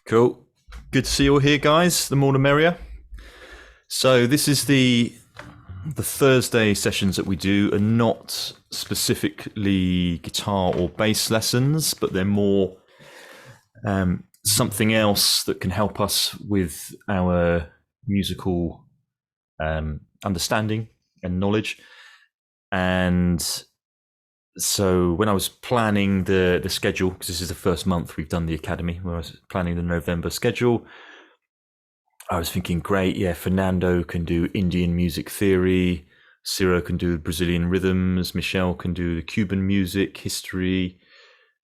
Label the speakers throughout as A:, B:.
A: Cool. Good to see you all here, guys. The more the merrier. So this is the Thursday sessions that we do are not specifically guitar or bass lessons, but they're more something else that can help us with our musical understanding and knowledge. And so when I was planning the schedule, because this is the first month we've done the Academy, where I was planning the November schedule, I was thinking, great, yeah, Fernando can do Indian music theory, Ciro can do Brazilian rhythms, Michelle can do the Cuban music history.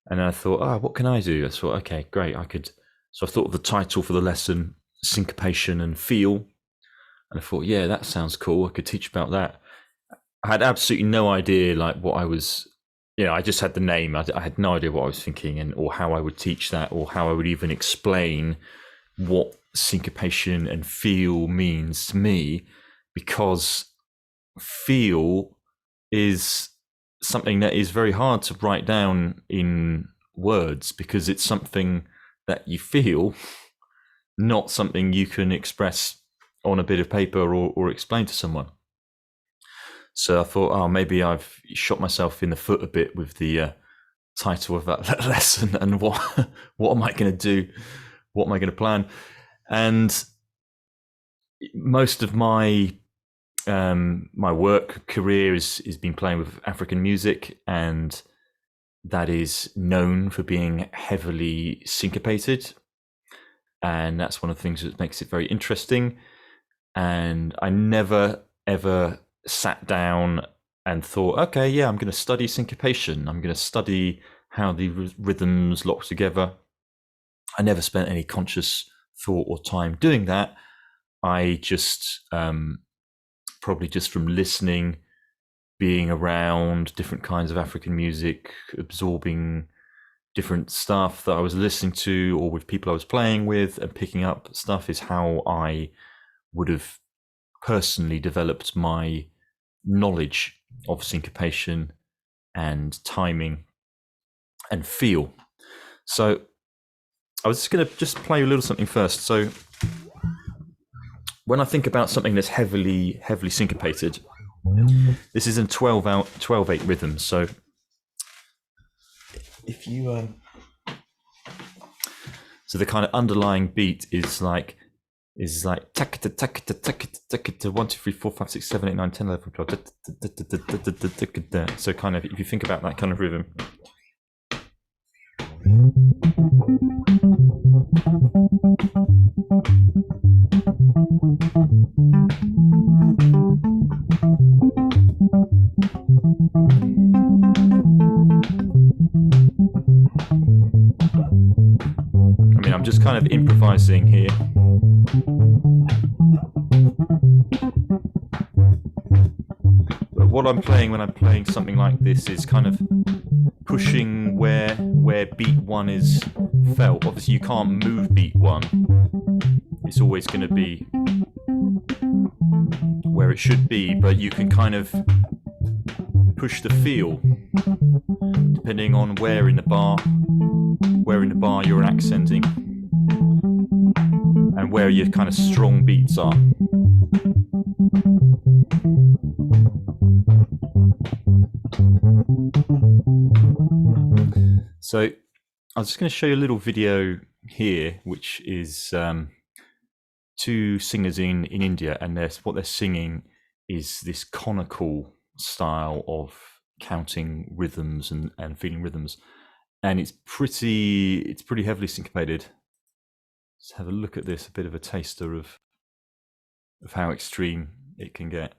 A: And I thought, what can I do? I thought, okay, great, I could. So I thought of the title for the lesson, Syncopation and Feel. And I thought, yeah, that sounds cool. I could teach about that. I had absolutely no idea like what I was, I just had the name. I had no idea what I was thinking or how I would teach that or how I would even explain what syncopation and feel means to me, because feel is something that is very hard to write down in words, because it's something that you feel, not something you can express on a bit of paper or explain to someone. So I thought, maybe I've shot myself in the foot a bit with the title of that lesson, and what am I going to do? What am I going to plan? And most of my my work career has been playing with African music, and that is known for being heavily syncopated. And that's one of the things that makes it very interesting. And I never, ever sat down and thought, okay, yeah, I'm going to study syncopation. I'm going to study how the rhythms lock together. I never spent any conscious thought or time doing that. I just, probably just from listening, being around different kinds of African music, absorbing different stuff that I was listening to or with people I was playing with and picking up stuff, is how I would have personally developed my knowledge of syncopation and timing and feel. So I was just going to play a little something first. So when I think about something that's heavily syncopated, this is in 12/8 rhythm. So if you so the kind of underlying beat is like takata takata takata takata 1 2 3 4 5 6 7 8 9 10 11 12. So kind of, if you think about that kind of rhythm. I mean, I'm just kind of improvising here. But what I'm playing when I'm playing something like this is kind of pushing where beat one is felt. Obviously, you can't move beat one. It's always going to be where it should be, but you can kind of push the feel depending on where in the bar you're accenting and where your kind of strong beats are. So I'm just going to show you a little video here, which is two singers in India, and what they're singing is this conical style of counting rhythms and feeling rhythms, and it's pretty heavily syncopated. Let's have a look at this, a bit of a taster of how extreme it can get.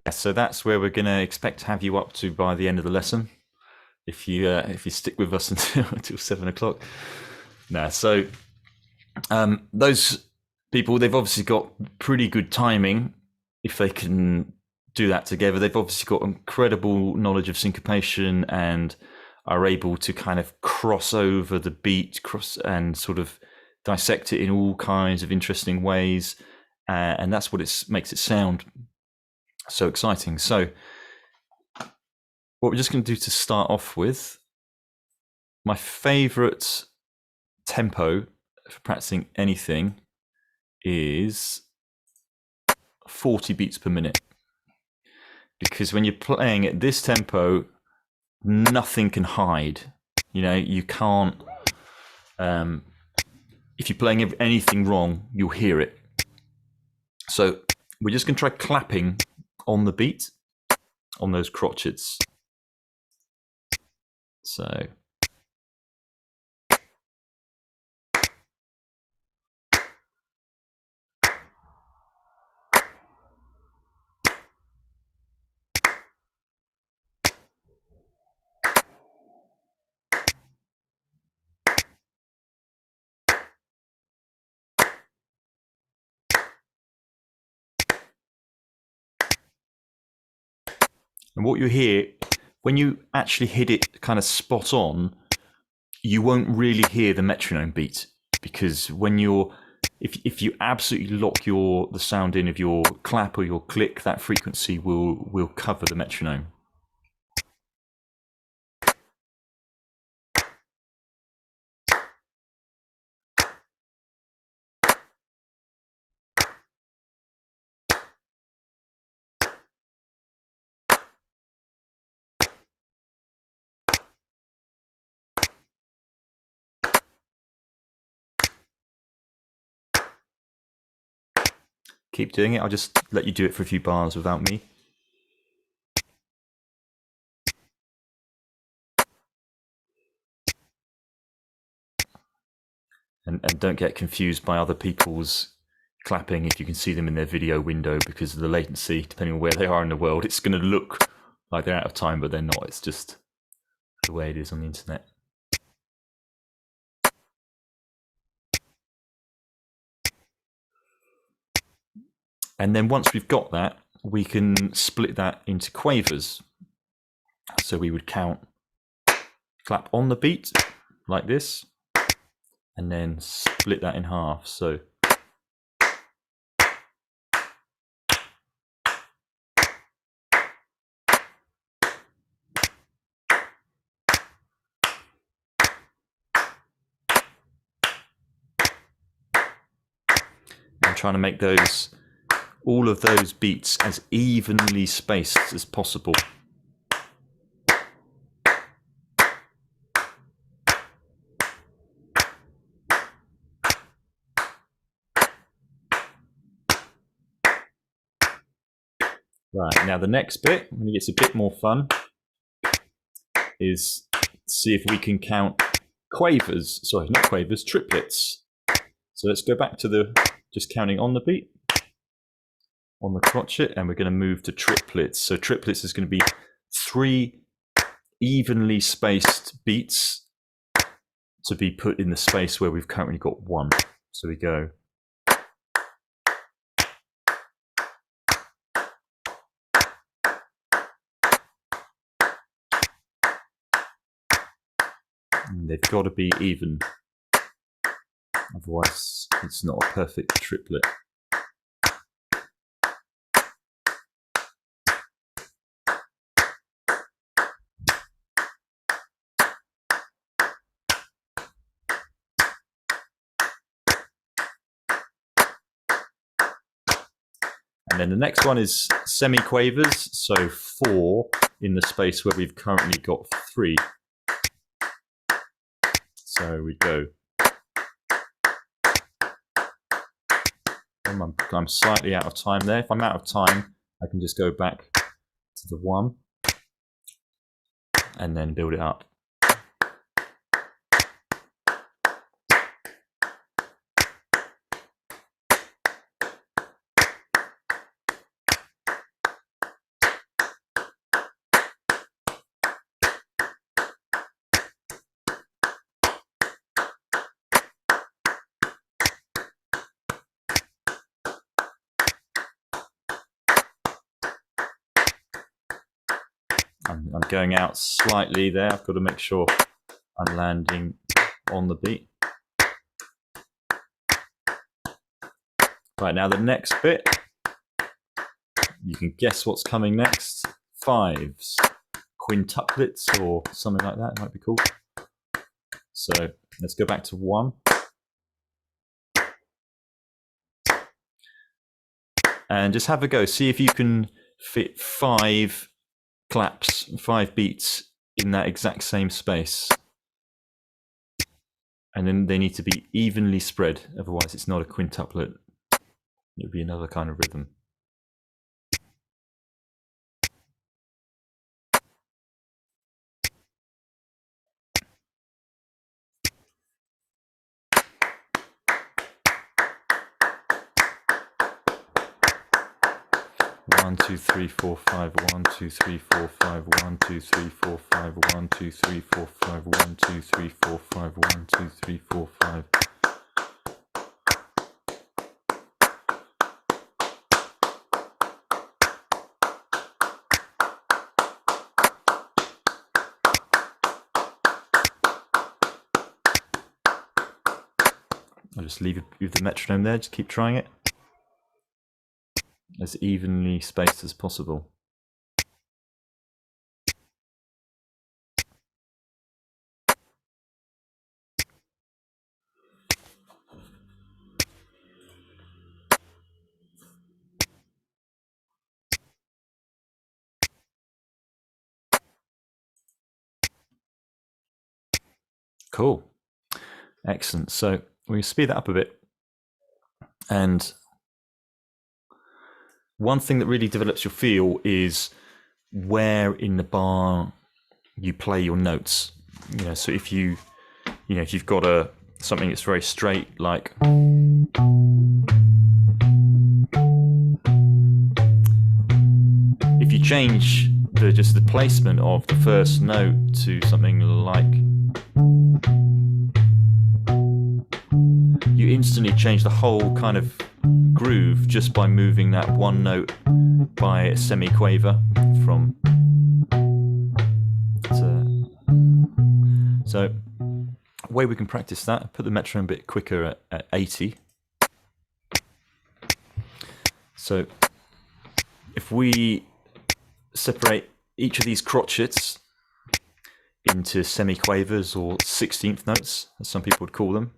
A: Yeah, so that's where we're going to expect to have you up to by the end of the lesson, if you stick with us until 7 o'clock. Now, so those people, they've obviously got pretty good timing if they can do that together. They've obviously got incredible knowledge of syncopation and are able to kind of cross over the beat, and sort of dissect it in all kinds of interesting ways, and that's what makes it sound so exciting. So what we're just going to do to start off with, my favorite tempo for practicing anything is 40 beats per minute, because when you're playing at this tempo, nothing can hide. You know, you can't, if you're playing anything wrong, you'll hear it. So we're just going to try clapping on the beat, on those crotchets. So and what you hear, when you actually hit it kind of spot on, you won't really hear the metronome beat, because when you're, if you absolutely lock the sound in of your clap or your click, that frequency will cover the metronome. Keep doing it. I'll just let you do it for a few bars without me. And don't get confused by other people's clapping if you can see them in their video window, because of the latency. Depending on where they are in the world, it's going to look like they're out of time, but they're not. It's just the way it is on the internet. And then once we've got that, we can split that into quavers. So we would count, clap on the beat like this, and then split that in half. So I'm trying to make all of those beats as evenly spaced as possible. Right, now the next bit, when it gets a bit more fun, is see if we can count quavers. Sorry, not quavers, triplets. So let's go back to just counting on the beat, on the crotchet, and we're going to move to triplets. So triplets is going to be 3 evenly spaced beats to be put in the space where we've currently got 1. So we go. And they've got to be even, otherwise it's not a perfect triplet. And then the next one is semiquavers, so 4 in the space where we've currently got 3. So we go. I'm slightly out of time there. If I'm out of time, I can just go back to the 1 and then build it up. I'm going out slightly there. I've got to make sure I'm landing on the beat. Right, now the next bit, you can guess what's coming next. 5s, quintuplets or something like that, it might be cool. So let's go back to 1. And just have a go. See if you can fit 5 claps, 5 beats in that exact same space. And then they need to be evenly spread, otherwise it's not a quintuplet. It would be another kind of rhythm. One, 2, 3, 4, 5. 1, 2, 3, 4, 5. 1, 2, 3, 4, 5. 1, 2, 3, 4, 5. 1, 2, 3, 4, 5. 1, 2, 3, 4, 5. I'll just leave the metronome there. Just keep trying it as evenly spaced as possible. Cool. Excellent. So we speed that up a bit. And one thing that really develops your feel is where in the bar you play your notes. You know, so if you've got something that's very straight, like if you change just the placement of the first note to something like, you instantly change the whole kind of groove just by moving that one note by a semiquaver from to. So a way we can practice that, put the metronome a bit quicker at 80. So if we separate each of these crotchets into semiquavers or 16th notes, as some people would call them.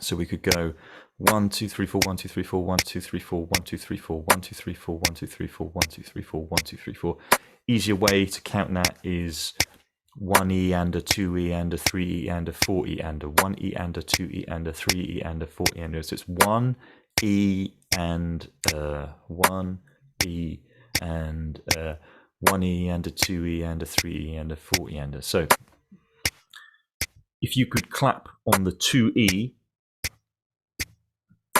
A: So we could go 1, 2, 3, 4, 1, 2, 3, 4, 1, 2, 3, 4, 1, 2, 3, 4, 1, 2, 3, 4, 1, 2, 3, 4, 1, 2, 3, 4, 1, 2, 3, 4. Easier way to count that is 1E and a 2E and a 3E and a 4E and a 1E and a 2E and a 3E and a 4E and a. So it's 1E and 1E and 1E and a 2E and a 3E and a 4E and a. So if you could clap on the 2E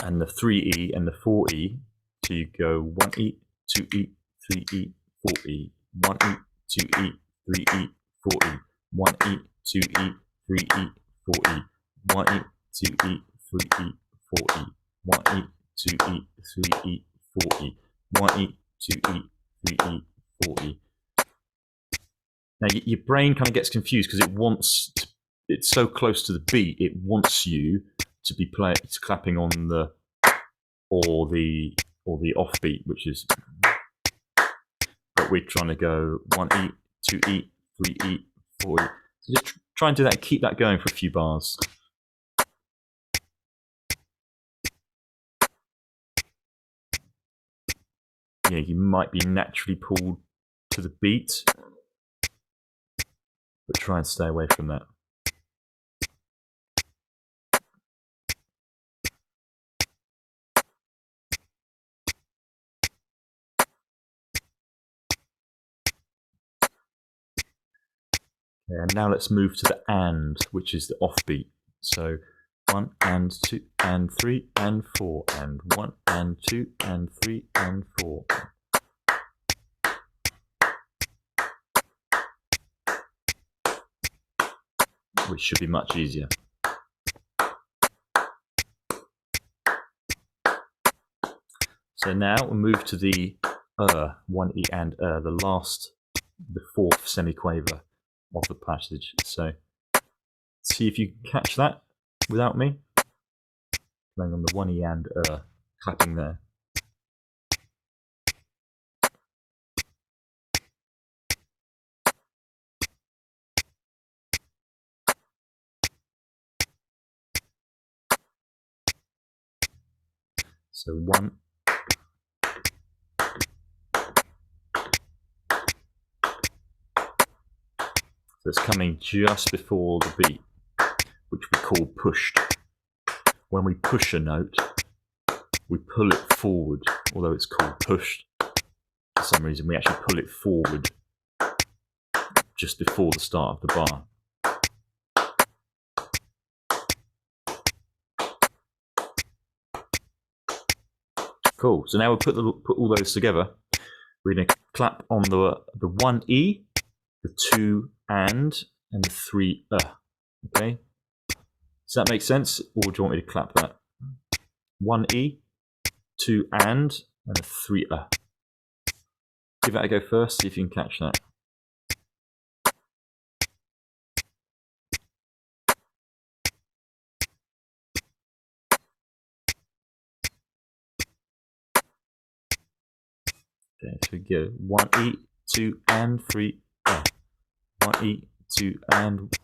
A: and the 3E and the 4E, so you go 1E, 2E, 3E, 4E, 1E, 2E, 3E, 4E, 1E, 2E, 3E, 4E, 1E, 2E, 3E, 4E, 1E, 2E, 3E, 4E, 1E, 2E, 3E, 4E. Now your brain kind of gets confused because it's so close to the beat, it wants you to be clapping on the offbeat, which is, but we're trying to go 1E, 2E, 3E, 4E. So just try and do that, keep that going for a few bars. you might be naturally pulled to the beat, but try and stay away from that. Okay, and now let's move to the and, which is the offbeat. So 1 and 2 and 3 and 4 and 1 and 2 and 3 and 4. Which should be much easier. So now we'll move to the 1E and the fourth semiquaver of the passage. So see if you catch that without me. Playing on the 1E and clapping there. So 1. So it's coming just before the beat, which we call pushed. When we push a note, we pull it forward, although it's called pushed. For some reason, we actually pull it forward just before the start of the bar. Cool. So now we'll put all those together. We're going to clap on the 1E, the 2 and the 3 Okay. Does that make sense, or do you want me to clap that? 1E, 2 and a 3 Give that a go first. See if you can catch that. Okay, so we go 1E, 2 and 3 1E, 2 and.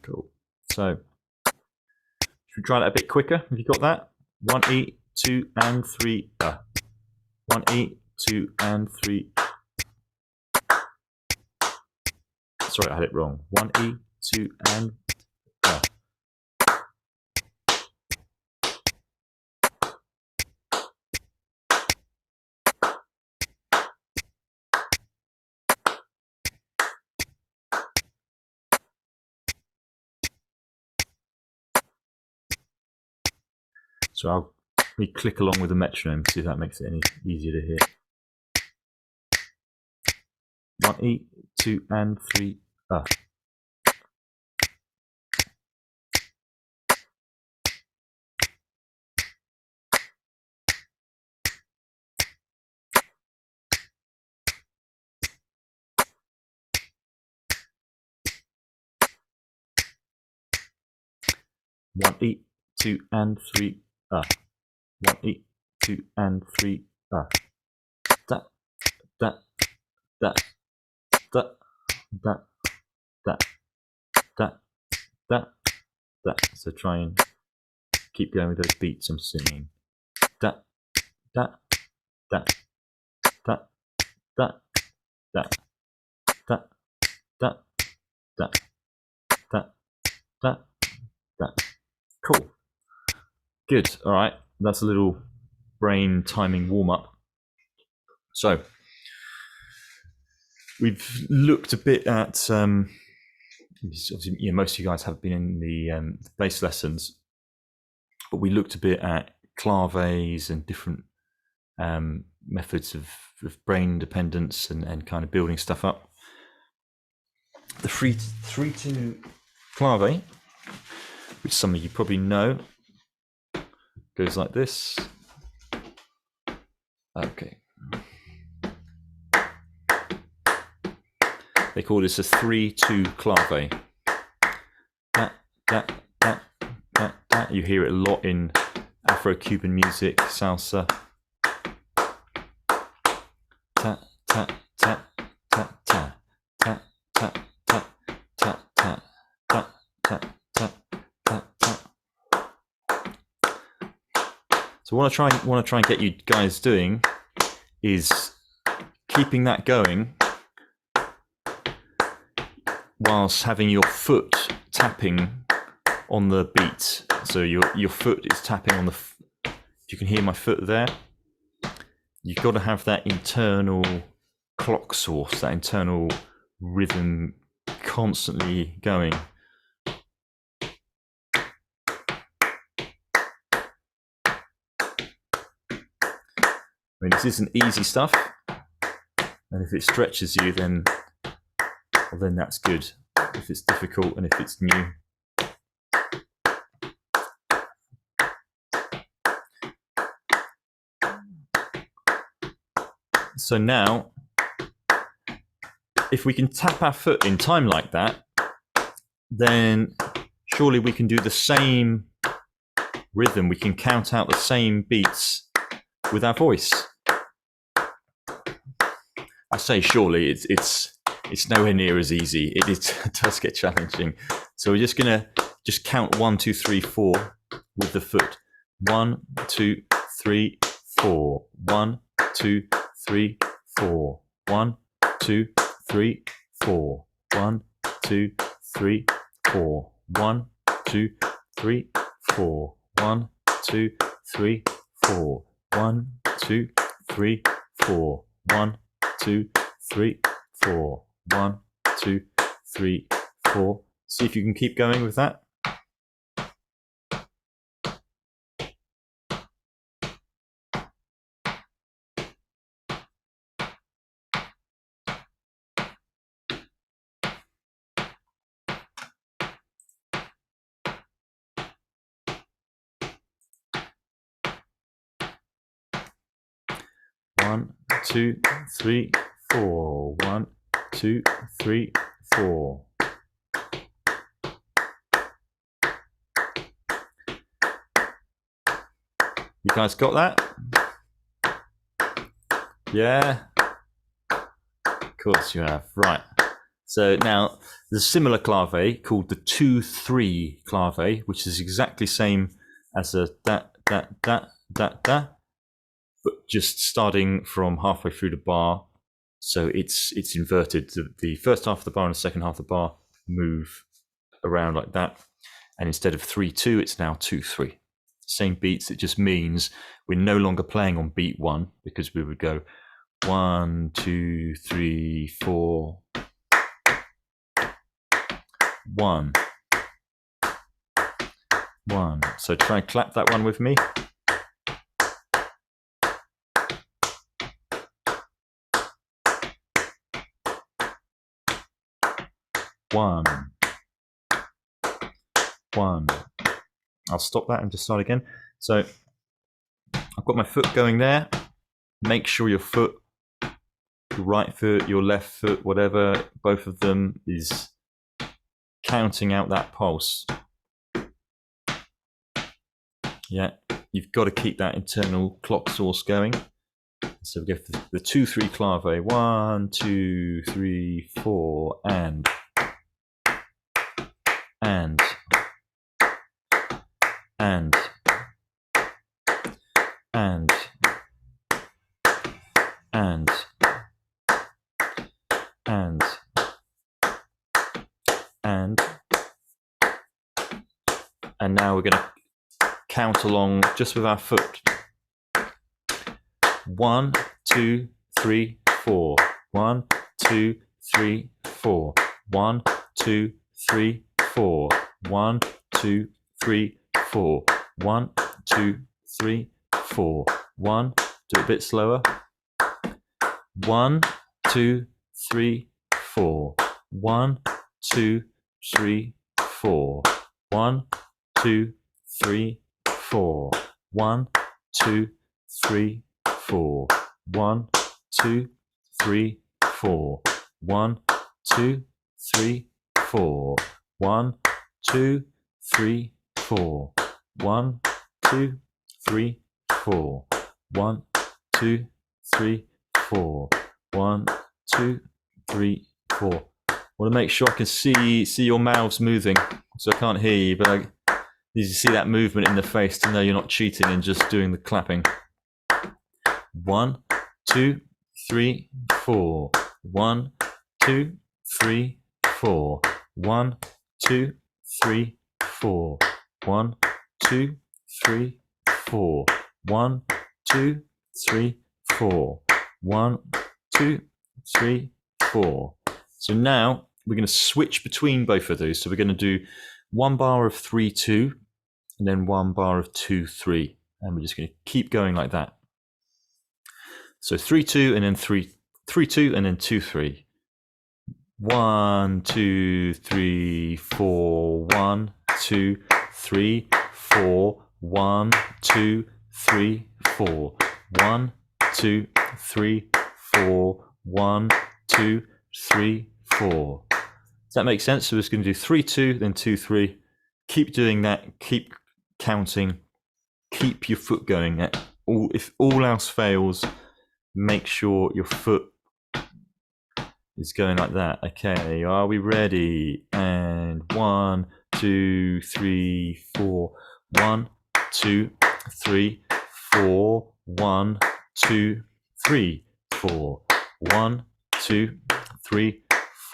A: Cool. So should we try that a bit quicker? Have you got that? 1E, 2 and 3 1E, 2 and 3. Sorry, I had it wrong. 1E, 2 and So I'll click along with the metronome, see if that makes it any easier to hear. 1E, 2 and 3 1E, 2 and 3 1E, 2 and 3 da da da da da da da da da. So try and keep going with those beats I'm singing. Da da da da da da da da da da da da. Cool. Good. All right. That's a little brain timing warm up. So we've looked a bit at. Obviously, most of you guys have been in the bass lessons, but we looked a bit at claves and different methods of brain dependence and kind of building stuff up. The 3/2 clave, which some of you probably know, goes like this. Okay. They call this a 3/2 clave. Da, da, da, da, da. You hear it a lot in Afro-Cuban music, salsa. Ta ta ta ta ta ta ta ta ta ta ta ta ta ta ta. So what I want to try and get you guys doing is keeping that going whilst having your foot tapping on the beat. So your foot is tapping on the. If you can hear my foot there, you've got to have that internal clock source, that internal rhythm constantly going. I mean, this isn't easy stuff, and if it stretches you, then that's good. If it's difficult and if it's new. So now, if we can tap our foot in time like that, then surely we can do the same rhythm. We can count out the same beats with our voice. I say surely, it's nowhere near as easy. It does get challenging. So we're just gonna count 1, 2, 3, 4 with the foot. 1, 2, 3, 4. 1, 2, 3, 4. 1, 2, 3, 4. 1, 2, 3, 4. 1, 2, 3, 4. 1, 2, 3, 4. 1, 2, 3, 4. 1, 2, 3, 4. 1, 2, 3, 4. See if you can keep going with that. One, 2, 3, 4. 1, 2, 3, 4. You guys got that? Yeah? Of course you have. Right. So now there's a similar clave called the 2-3 clave, which is exactly the same as a da da da da da, but just starting from halfway through the bar. So it's inverted. The first half of the bar and the second half of the bar move around like that. And instead of 3-2, it's now 2-3. Same beats. It just means we're no longer playing on beat 1, because we would go 1, 2, 3, 4. 1, 1. So try and clap that one with me. 1, 1. I'll stop that and just start again. So I've got my foot going there. Make sure your foot, your right foot, your left foot, whatever, both of them is counting out that pulse. Yeah, you've got to keep that internal clock source going. So we go for the 2-3 clave. 1, 2, 3, 4, and and and and and and and now we're going to count along just with our foot. 1, 2, 3, 4. 1, 2, 3, 4. 1, 2, 3, 4. 1, 2, 3, 4. 1, 2, 3, 4. 1. Do it a bit slower. 1, 2, 3, 4. 1, 2, 3, 4. 1, 2, 3, 4. 1, 2, 3, 4. 1, 2, 3, 4. 1, 2, 3, 4. 1, 2, 3, 4. 1, 2, 3, 4. 1, 2, 3, 4. 1, 2, 3, 4. I want to make sure I can see your mouths moving, so I can't hear you, but I need to see that movement in the face to know you're not cheating and just doing the clapping. 1, 2, 3, 4. 1, 2, 3, 4. 1, 2, 3, 4. 1, 2, 3, 4. 1, 2, 3, 4. 1, 2, 3, 4. So now we're going to switch between both of those. So we're going to do 1 bar of 3, 2, and then 1 bar of 2, 3. And we're just going to keep going like that. So 3, 2, and then 3, 3, 2, and then 2, 3. 1, 2, 3, 4. 1, 2, 3, 4. 1, 2, 3, 4. 1, 2, 3, 4. 1, 2, 3, 4. Does that make sense? So we're just going to do 3, 2, then 2, 3. Keep doing that. Keep counting. Keep your foot going. If all else fails, make sure your foot is going like that. Okay, are we ready? And 1, 2, 3, 4. 1, 2, 3, 4. 1, 2, 3, 4. 1, 2, 3,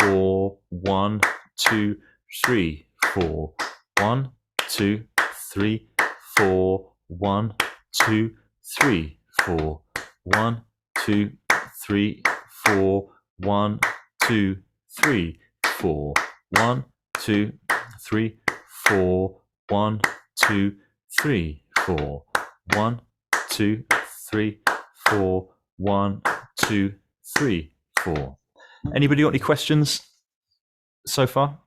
A: 4. 1, 2, 3, 4. 1, 2, 3, 4. 1, 2, 3, 4. 1, 2, 3, 4. 1, 2, 3, 4. 1, 2, 3, 4. 1, 2, 3, 4. 1, 2, 3, 4. 1, 2, 3, 4. Anybody got any questions so far?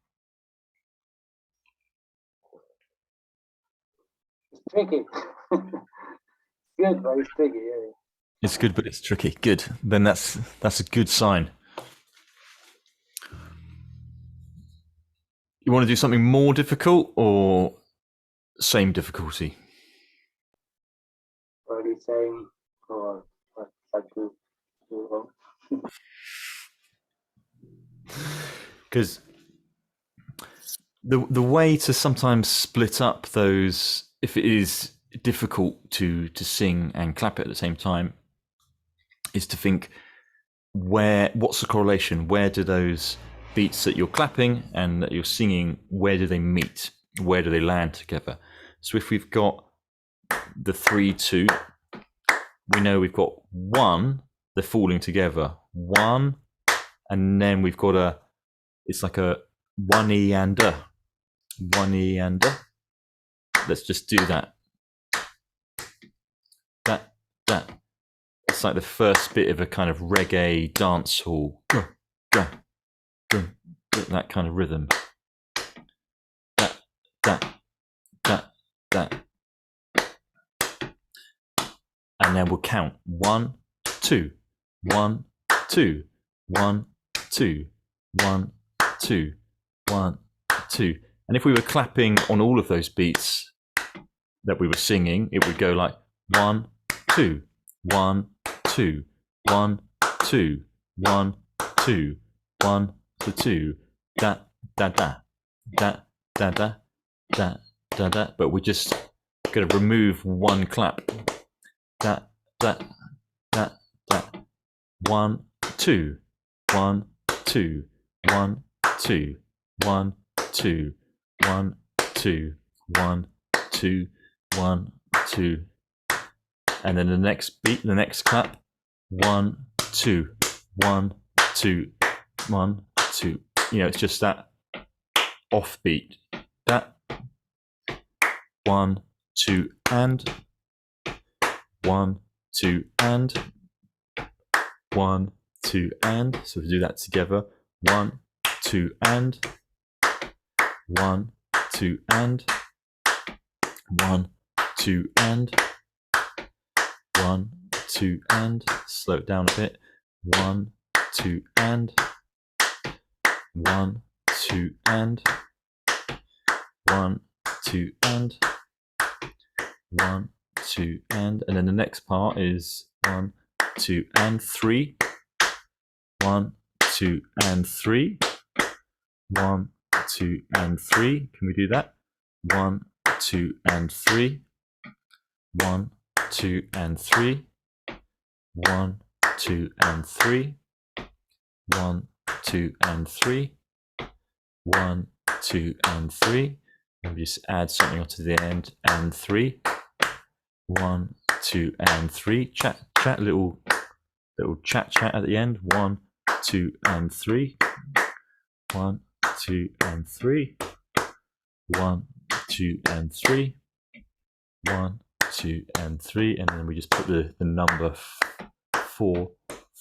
B: It's tricky. Good, but it's tricky. Yeah.
A: It's good, but it's tricky. Good. Then that's a good sign. You want to do something more difficult or same difficulty?
B: Probably same or something.
A: Because the way to sometimes split up those, if it is difficult to sing and clap it at the same time, is to think what's the correlation? Where do those beats that you're clapping and that you're singing, where do they meet? Where do they land together? So if we've got the 3, 2, we know we've got 1, they're falling together. 1, and then we've got it's like a 1 E and a. 1 E and a. Let's just do that. That. It's like the first bit of a kind of reggae dance hall. That kind of rhythm. That. And then we'll count 1, 2, 1, 2, 1, 2, 1, 2, 1, 2. And if we were clapping on all of those beats that we were singing, it would go like 1, 2, 1, 2, 1, 2, 1, 2, 1, 2, da da da da da da da da da. But we're just going to remove one clap. Da da da da. 1, 2, 1, 2, 1, 2, 1, 2, 1, 2, 1, 2, 1, 2. And then the next beat, the next clap, 1, 2, 1, 2, 1, 2. You know, it's just that off beat. That 1, 2, and 1, 2, and 1, 2, and. So we do that together. 1, 2, and 1, 2, and 1, 2, and 1, 2, and. Slow it down a bit. 1, 2, and 1, 2, and 1, 2, and 1, 2, and then the next part is 1, 2, and 3. 1, 2, and 3. 1, 2, and 3. Can we do that? 1, 2, and 3. 1, 2, and 3. 1, 2, and 3. 1, 2, and 3. 1, 2, and 3. And we just add something onto the end, and 3. 1, 2, and 3. Chat, little chat at the end. 1, 2, and 3. 1, 2, and 3. 1, 2, and 3. 1, 2, and 3. And then we just put the number 4.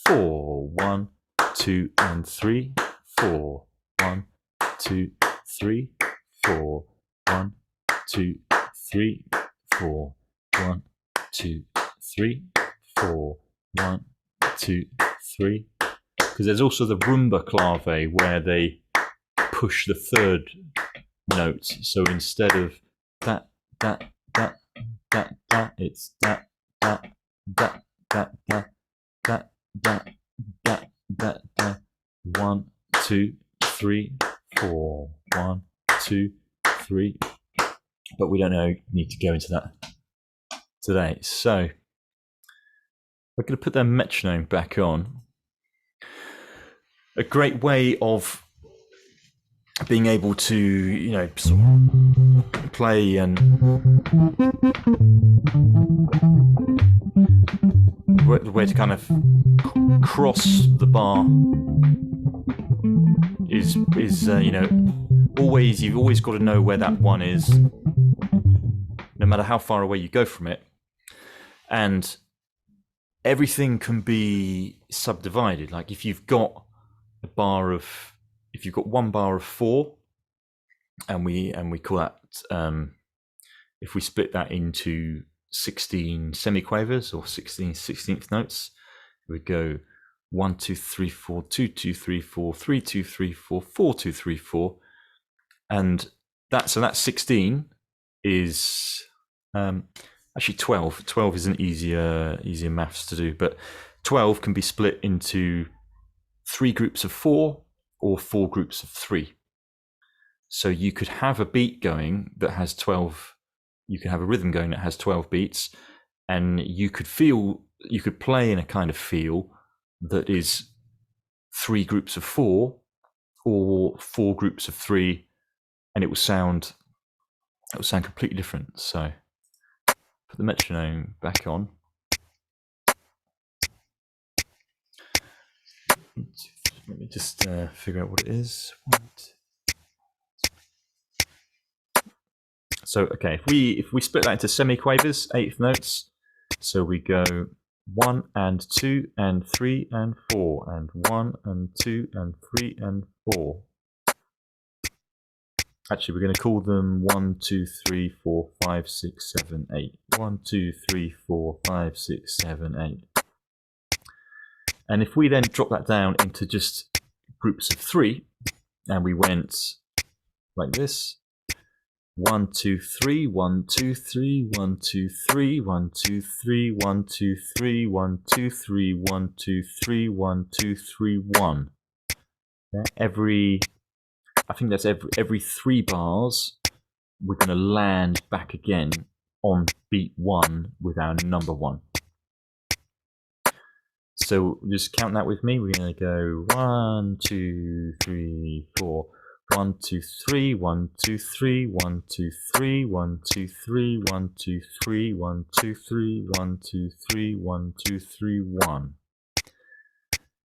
A: 4. 1, 2, and 3. 4. 1, 2, 3. 4. 1, 2, 3. 4. 1, 2, 3. 4. 1, 2, 3. Because there's also the rumba clave where they push the third note. So instead of that, it's that. 1, 2, 3, 4. 1, 2, 3. But we don't need to go into that today. So we're going to put the metronome back on. A great way of being able to, sort of play and the way to kind of cross the bar is you've always got to know where that one is, no matter how far away you go from it, and everything can be subdivided. Like if you've got one bar of 4, and we call that if we split that into 16 semiquavers or 16 16th notes, we go 1 2 3 4 2 2 3 4 3 2 3 4 4 2 3 4, and that 16 is actually 12. 12 is an easier maths to do, but 12 can be split into 3 groups of 4 or 4 groups of 3. So you could have a beat going that has 12. You can have a rhythm going that has 12 beats, and you could play in a kind of feel that is 3 groups of 4 or 4 groups of 3, and it will sound completely different. So put the metronome back on. Let me just figure out what it is. So okay, if we split that into semiquavers, 8th notes, so we go 1 and 2 and 3 and 4 and 1 and 2 and 3 and 4. Actually, we're going to call them 1 2 3 4 5 6 7 8. 1 2 3 4 5 6 7 8. And if we then drop that down into just groups of 3, and we went like this. 1 2 3 1 2 3 1 2 3 1 2 3 1 2 3 1 2 3 1 2 3 1 2 3 1. I think that's every 3 bars we're going to land back again on beat 1 with our number 1. So just count that with me. We're going to go 1 2 3 4. 1 2 3 1 2 3 1 2 3 1 2 3 1 2 3 1 2 3 1 2 3 1 2 3 1.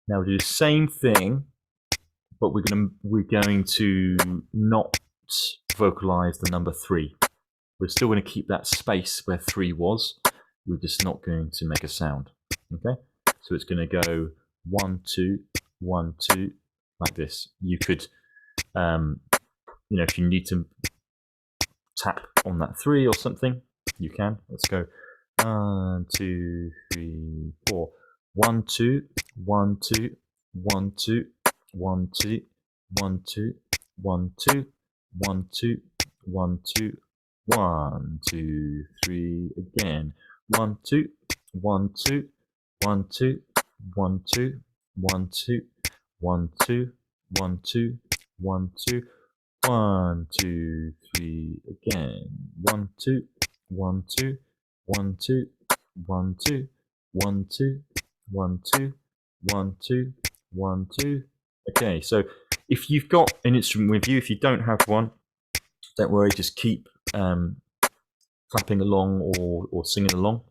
A: Now we do the same thing, but we're going to not vocalize the number 3. We're still going to keep that space where 3 was. We're just not going to make a sound. Okay, so it's going to go 1 2 1 2 like this. You could if you need to tap on that 3 or something, you can. Let's go 1 2 3 4. 1 2 1 2 1 2 1 2 1 2 1 2 1 2 1 2 1, 2, 3, again. 1, 2, 1, 2, 1, 2, 1, 2, 1, 2, 1, 2, 1, 2, 1, 2, 1, 2, 3, again. 1, 2, 1, 2, 1, 2, 1, 2, 1, 2, 1, 2, 1, 2, 1, 2. Okay, so if you've got an instrument with you, if you don't have one, don't worry, just keep clapping along or singing along.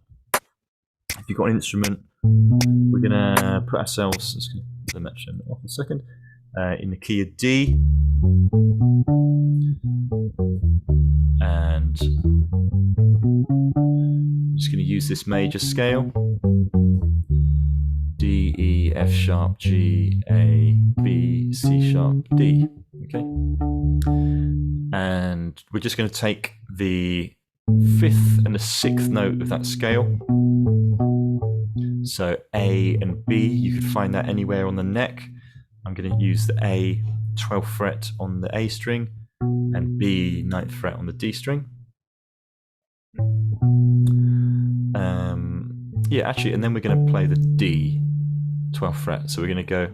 A: If you've got an instrument, we're going to put ourselves, let's get the metronome off a second, in the key of D. And I'm just going to use this major scale. D, E, F sharp, G, A, B, C sharp, D. Okay. And we're just going to take the 5th and the 6th note of that scale. So A and B, you could find that anywhere on the neck. I'm going to use the A 12th fret on the A string and B 9th fret on the D string. Yeah, actually, and then we're going to play the D 12th fret. So we're going to go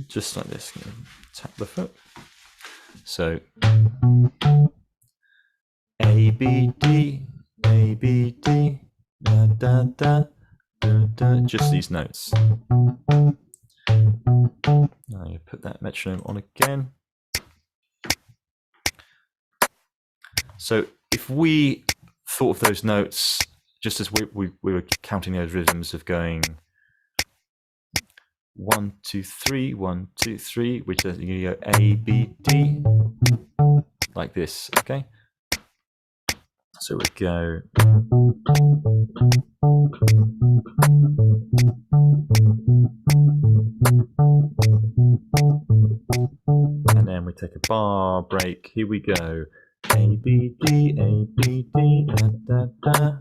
A: just like this. Tap the foot. So A, B, D, A, B, D, da, da, da, da, da. Just these notes. Now you put that metronome on again. So if we thought of those notes just as we were counting those rhythms of going 1, 2, 3, 1, 2, 3, which is you go A, B, D, like this, okay? So we go. And then we take a bar break. Here we go. A, B, D, A, B, D, da, da, da.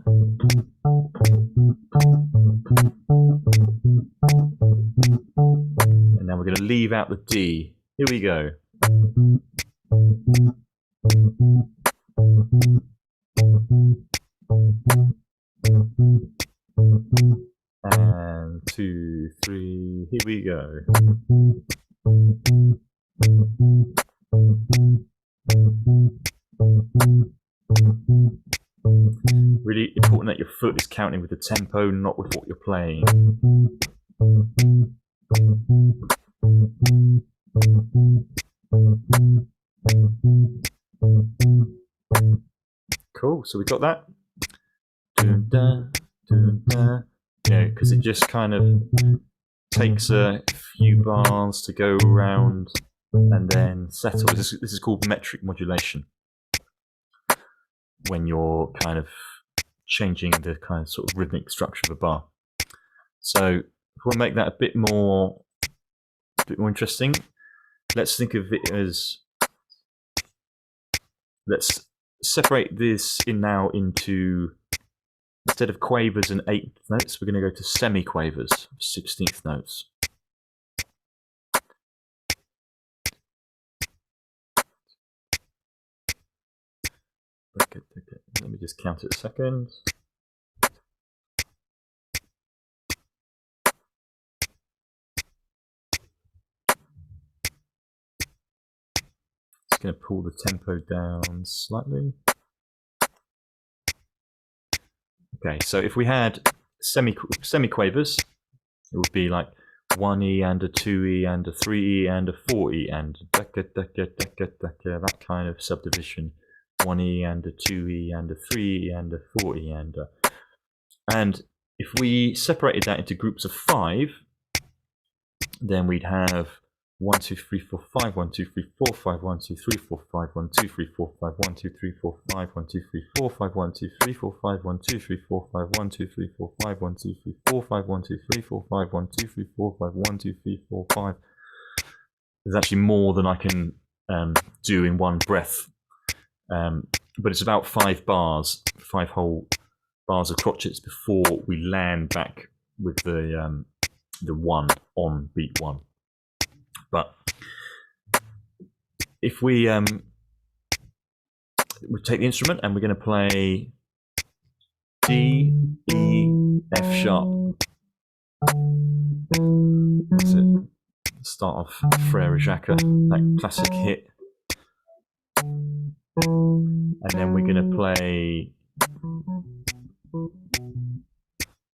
A: And now we're going to leave out the D. Here we go. And 2, 3, here we go. Really important that your foot is counting with the tempo, not with what you're playing. Cool, so we got that. Yeah, because it just kind of takes a few bars to go around and then settle. This is called metric modulation. When you're kind of changing the kind of sort of rhythmic structure of a bar. So if we'll make that a bit more interesting, let's think of it as, let's separate this now into, instead of quavers and 8th notes, we're going to go to semiquavers, 16th notes. Okay. Let me just count it a second. Just going to pull the tempo down slightly. Okay, so if we had semiquavers, it would be like 1E and a 2E and a 3E and a 4E and that kind of subdivision. 1E and a 2E and a 3E and a 4E and if we separated that into groups of 5, then we'd have 1, 2, 3, 4, 5, 1, 2, 3, 4, 5, 1, 2, 3, 4, 5, 1, 2, 3, 4, 5, 1, 2, 3, 4, 5, 1, 2, 3, 4, 5, 1, 2, 3, 4, 5, 1, 2, 3, 4, 5, 1, 2, 3, 4, 5, 1, 2, 3, 4, 5, 1, 2, 3, 4, 5, 1, 2, 3, 4, 5, 1, 2, 3, 4, 5. There's actually more than I can do in one breath. But it's about 5 bars, 5 whole bars of crotchets before we land back with the 1 on beat 1. But if we we take the instrument and we're going to play D, E, F sharp. That's it. Start off Frere Jacques, that classic hit. And then we're going to play.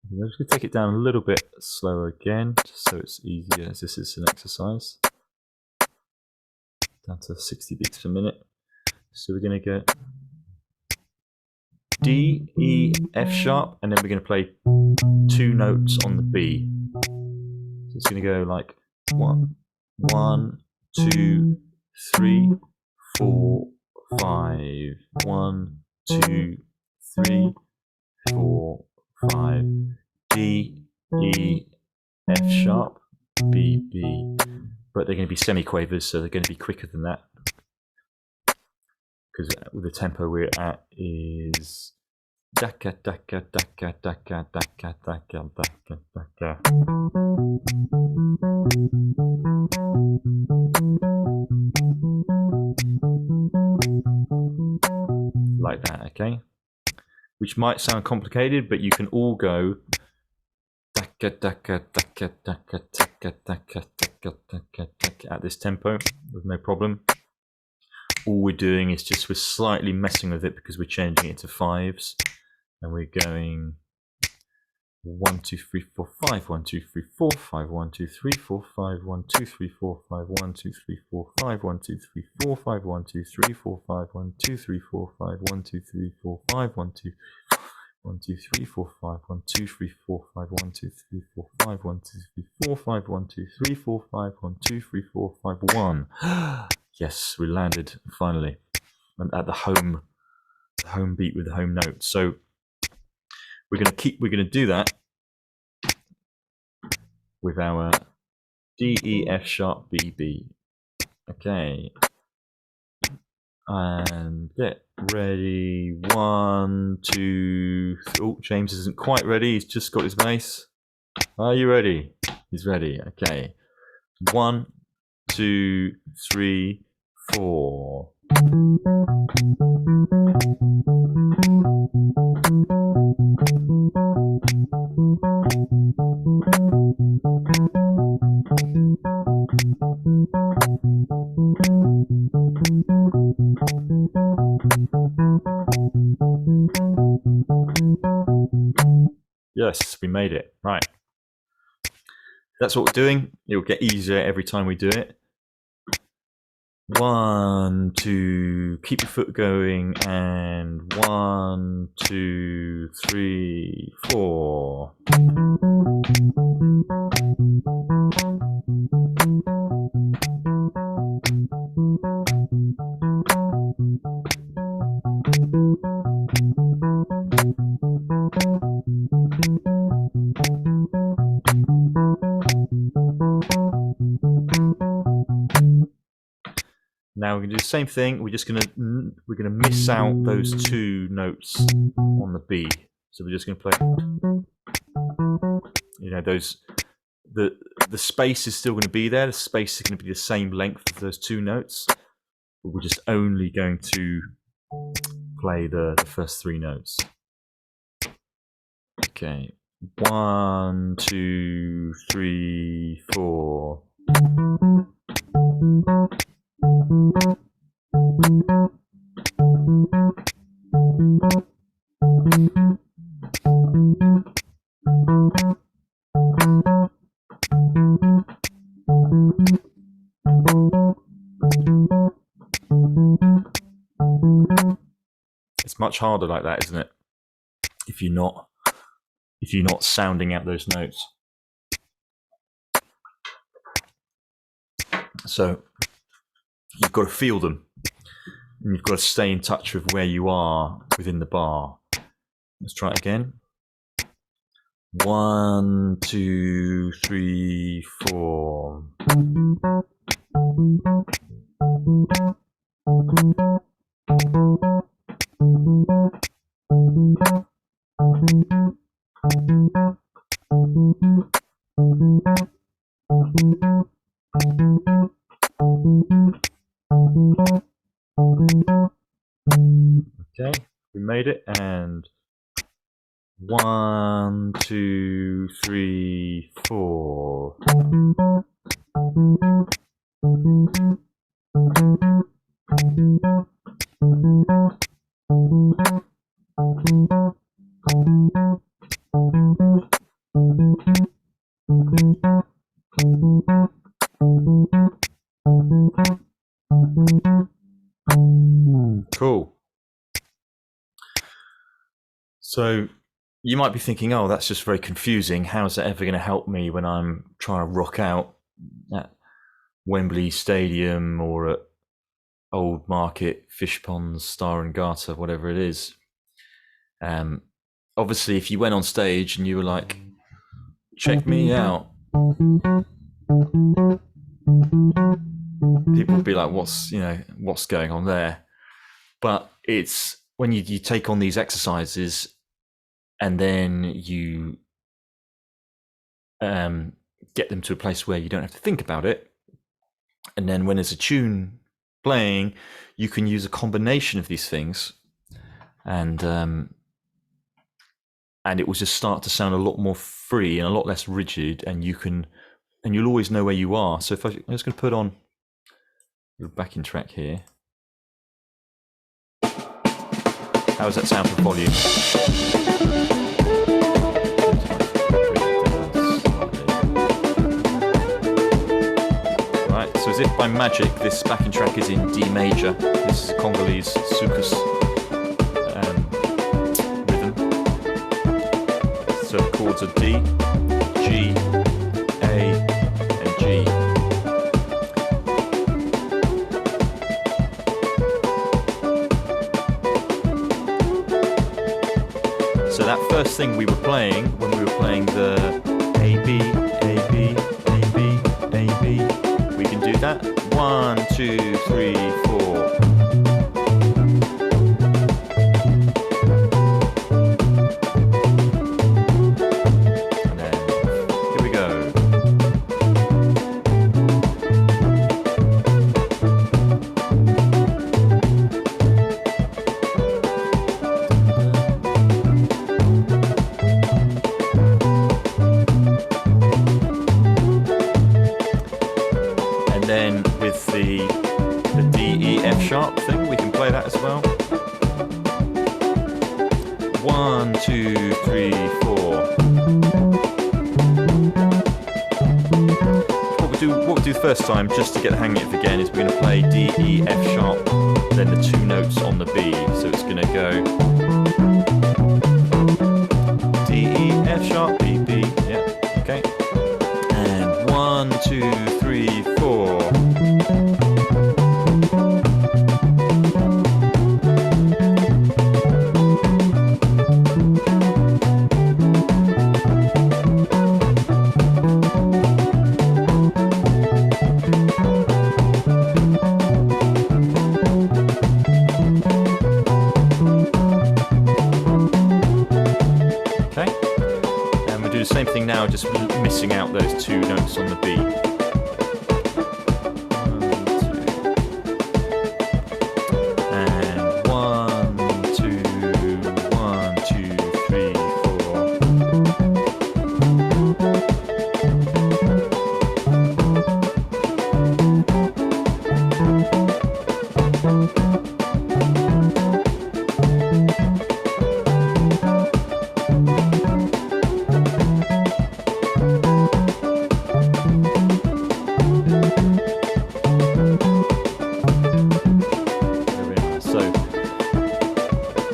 A: I'm just going to take it down a little bit slower again, just so it's easier as this is an exercise. Down to 60 beats per minute. So we're going to go D, E, F sharp, and then we're going to play 2 notes on the B. So it's going to go like 1, 2, 3, 4, 5. 1, 2, 3, 4, 5. D, E, F sharp, B, B. But they're going to be semiquavers, so they're going to be quicker than that. Because the tempo we're at is daka daka daka daka daka daka daka daka. Like that, okay? Which might sound complicated, but you can all go daka daka daka daka daka daka daka daka daka at this tempo with no problem. All we're doing is just we're slightly messing with it because we're changing it to 5s, and we're going 1 2 3 4 5 1 2 3 4 5 1 2 3 4 5 1 2 3 4 5 1 2 3 4 5 1 2 3 4 5 1 2 3 4 5 1 2 3 4 5 1 2 3 4 5 1 2 1 2 3 4 5 1 2 3 4 5 1 2 3 4 5 1 2 3 4 5 1 2 3 4 5 1 2 3 4 5 1. Yes, we landed finally at the home beat with the home note. So we're going to do that with our D, E, F sharp, B, B. Okay. And get ready. 1, 2, 3. Oh, James isn't quite ready. He's just got his bass. Are you ready? He's ready. Okay. 1, 2, 3, 4. Yes, we made it. Right. That's what we're doing. It'll get easier every time we do it. 1, 2, keep your foot going, and 1, 2, 3, 4. Now we're going to do the same thing. We're going to miss out those 2 notes on the B. So we're just going to play. You know, the space is still going to be there. The space is going to be the same length as those 2 notes. But we're just only going to play the first 3 notes. Okay. 1, 2, 3, 4. It's much harder like that, isn't it? If you're not sounding out those notes. So you've got to feel them, and you've got to stay in touch with where you are within the bar. Let's try it again. 1, 2, 3, 4. Okay, we made it, and 1, 2, 3, 4. Cool. So you might be thinking, oh, that's just very confusing. How's that ever going to help me when I'm trying to rock out at Wembley Stadium or at Old Market, Fish Ponds, Star and Garter, whatever it is? Obviously, if you went on stage and you were like, check me out, people would be like, what's going on there? But it's when you take on these exercises and then you get them to a place where you don't have to think about it, and then when there's a tune playing, you can use a combination of these things, and it will just start to sound a lot more free and a lot less rigid, and you'll always know where you are. So I'm just going to put on a backing track here. How does that sound for volume? Right, so as if by magic, this backing track is in D major. This is Congolese soukous rhythm. So the chords are D, G, A, and G. So that first thing we were playing, when we were playing the A, B, A, B, A, B, A, B, we can do that. 1, 2, 3, 4. And then, here we go. Then with the D, E, F sharp thing, we can play that as well. 1, 2, 3, 4. What we'll do the first time, just to get the hang of it again, is we're going to play D, E, F sharp, then the two notes on the B. So it's going to go D, E, F sharp, B, B. Yeah, okay. And 1, 2, 3, 4. Okay, and we'll do the same thing now, just missing out those two notes on the B.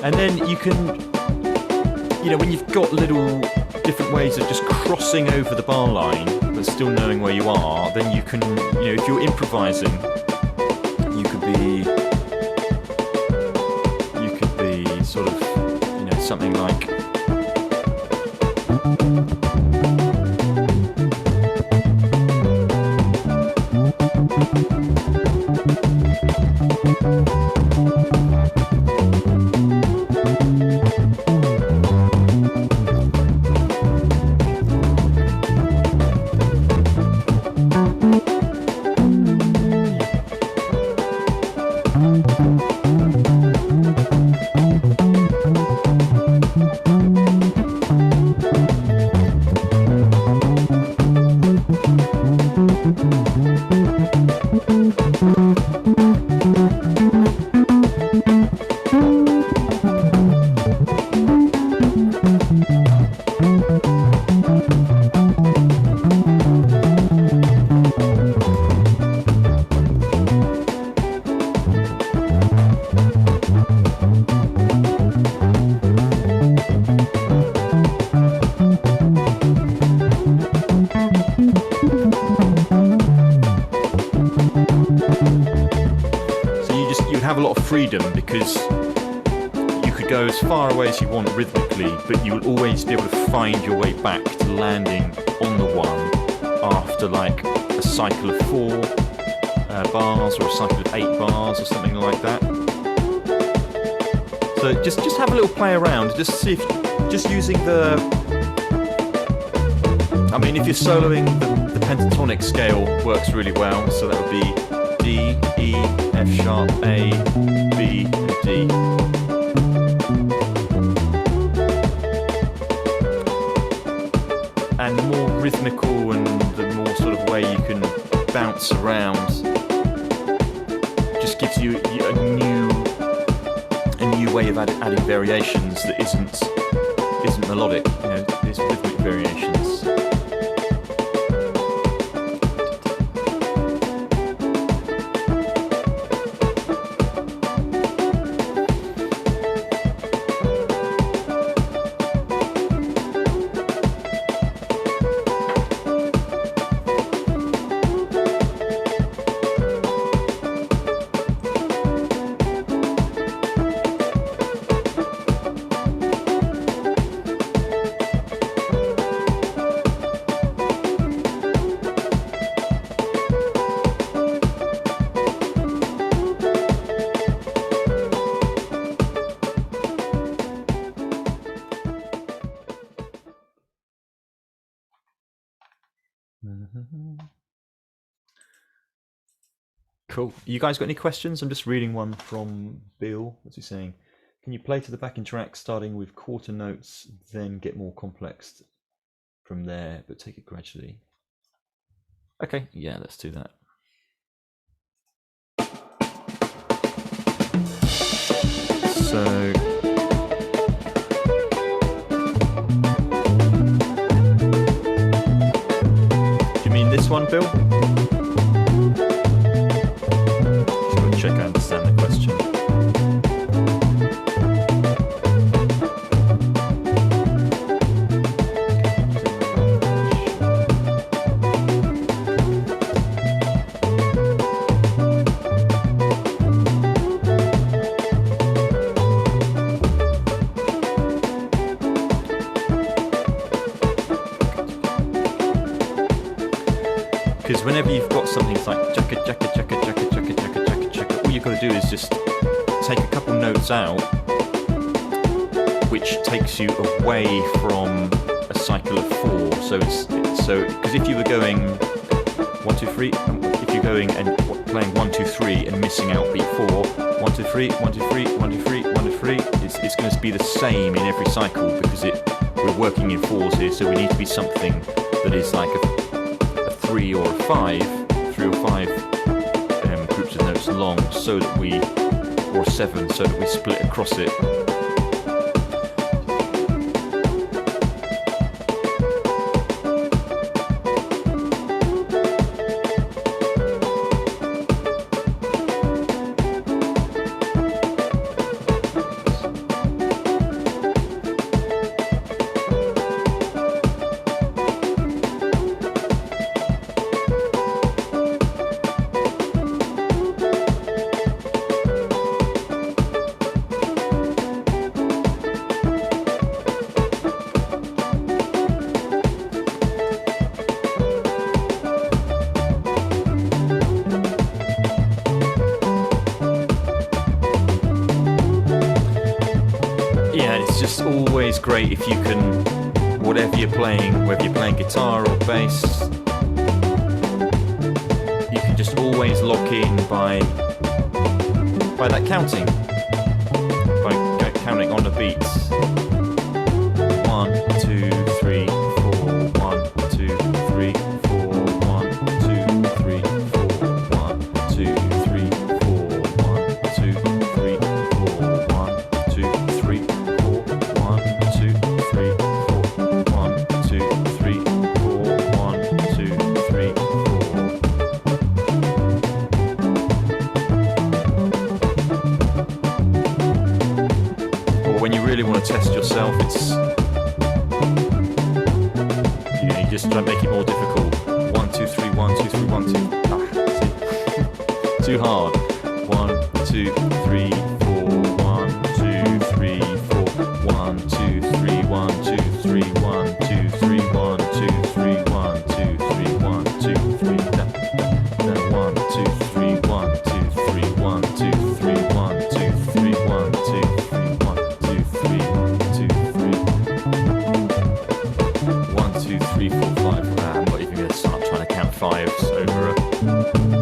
A: And then you can, when you've got little different ways of just crossing over the bar line, but still knowing where you are, then you can, if you're improvising, you could be sort of, something like, have a lot of freedom because you could go as far away as you want rhythmically, but you will always be able to find your way back to landing on the one after like a cycle of 4 bars or a cycle of 8 bars or something like that. So just have a little play around, just see if just using the. I mean, if you're soloing, the pentatonic scale works really well. So that would be D, E, F sharp, A, B, and D. And the more rhythmical and the more sort of way you can bounce around just gives you a new way of adding variations that isn't melodic. You know, it's rhythmic variations. Cool. You guys got any questions? I'm just reading one from Bill. What's he saying? Can you play to the backing track starting with quarter notes, then get more complex from there, but take it gradually? Okay, yeah, let's do that. So... do you mean this one, Bill? Check I understand the question. Because whenever you've got something like jacka jacka jacka jacka jacka jacka jacka jacka, all you've got to do is just take a couple notes out, which takes you away from a cycle of 4. So because if you were going 1 2 3, if you're going and playing 1 2 3 and missing out beat 4, 1 2 3 1 2 3 1 2 3 1 2 3, it's going to be the same in every cycle because we're working in 4s here, so we need to be something that is like a 3 or a 5, 3 or 5 groups of notes long, so that we, or 7, so that we split across it. Always great if you can, whatever you're playing, whether you're playing guitar or bass, you can just always lock in by that counting, by counting on the beats. 1 2 3 4 1 2 3 4 1 2 3 4 1 2 3 4 1 2 3 4 1 2 3 test yourself, it's, you know, you just try to make it more difficult. 1 2 3 1 2 3 1 2. See? Too hard. 1 2 2, 3, 4. 1, 2, 3, 4. 1, 2, 3, 1, 2, 3, 1, 2, 3, 1, 2, 3, 1, 2, 3, 1, 2, 3. 1, 2, 3, 1, 2, 3, 1, 2, 3, 1, 2, 3, 1, 2, 3, 1, 2, 3, 1, 2, 3. 1, 2, 3, 4, 5. I'm not even going to start trying to count fives over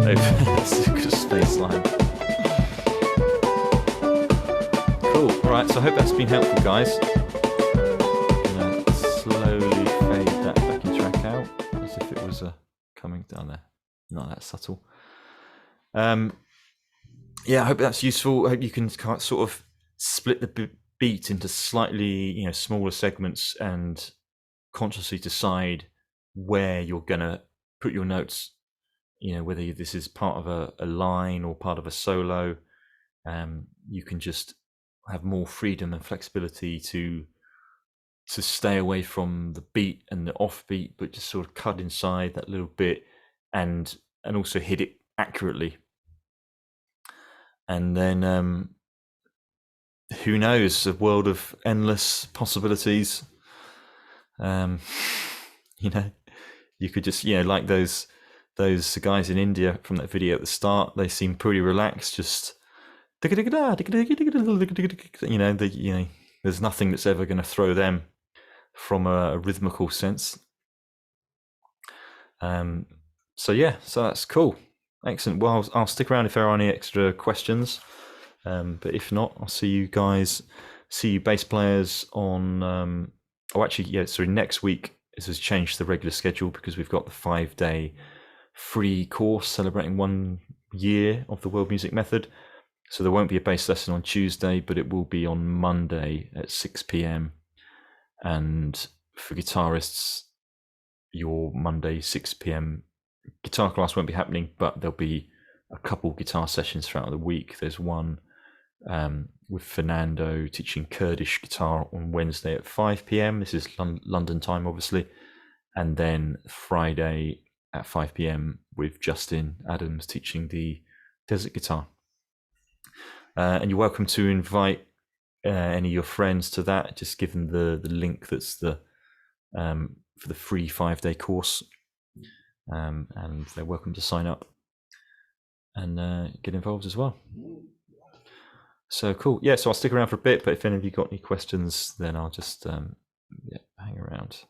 A: a space line. Cool. All right. So I hope that's been helpful, guys. I'm going to slowly fade that backing track out as if it was coming down there. Not that subtle. Yeah, I hope that's useful. I hope you can sort of split the beat into slightly, smaller segments and consciously decide where you're gonna put your notes. Whether this is part of a line or part of a solo. You can just have more freedom and flexibility to stay away from the beat and the offbeat, but just sort of cut inside that little bit and also hit it accurately. And then who knows, a world of endless possibilities. You could just, like those guys in India from that video at the start, they seem pretty relaxed, just there's nothing that's ever going to throw them from a rhythmical sense. So that's cool. Excellent. Well, I'll stick around if there are any extra questions. But if not, I'll see you bass players on next week. This has changed the regular schedule because we've got the 5-day free course celebrating 1 year of the World Music Method. So there won't be a bass lesson on Tuesday, but it will be on Monday at 6 p.m. And for guitarists, your Monday 6 p.m. guitar class won't be happening, but there'll be a couple guitar sessions throughout the week. There's one with Fernando teaching Kurdish guitar on Wednesday at 5 p.m. This is London time, obviously. And then Friday at 5 p.m. with Justin Adams teaching the desert guitar. And you're welcome to invite any of your friends to that. Just give them the link that's for the free 5-day course. And they're welcome to sign up and get involved as well. So cool. Yeah, so I'll stick around for a bit, but if any of you got any questions, then I'll just hang around.